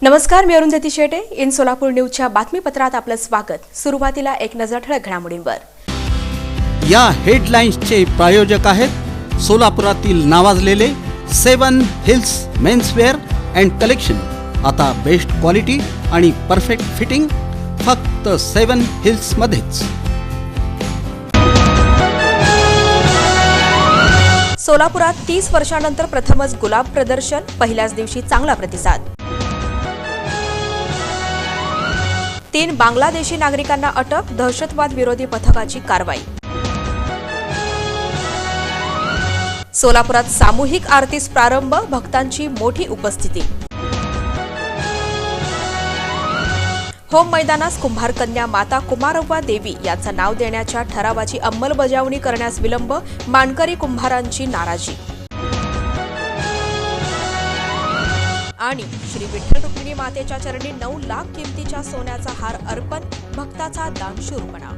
नमस्कार, मी अरुंधती शेटे. इन सोलापूर न्यूजच्या बातमीपत्रात आपलं स्वागत. सुरुवातीला एक नजर ठळक घडामोडींवर. या हेडलाईन्सचे प्रायोजक आहेत सोलापुरातील नावाजलेले 7 हिल्स मेन्सवेअर अँड कलेक्शन. आता बेस्ट क्वालिटी आणि परफेक्ट फिटिंग फक्त 7 हिल्स मध्येच. सोलापुरात 30 वर्षांनंतर प्रथमच गुलाब प्रदर्शन. पहिल्याच दिवशी चांगला प्रतिसाद. 3 बांगलादेशी नागरिकांना अटक. दहशतवाद विरोधी पथकाची कारवाई. सोलापुरात सामूहिक आरतीस प्रारंभ. भक्तांची मोठी उपस्थिती. होम मैदानास कुंभार कन्या माता कुमारव्वा देवी यांचं नाव देण्याच्या ठरावाची अंमलबजावणी करण्यास विलंब. मानकरी कुंभारांची नाराजी. आणि श्री विठ्ठल रुक्मिणी मातेच्या चरणी 9 लाख किमतीच्या सोन्याचा हार अर्पण. भक्ताचा दानशूरपणा.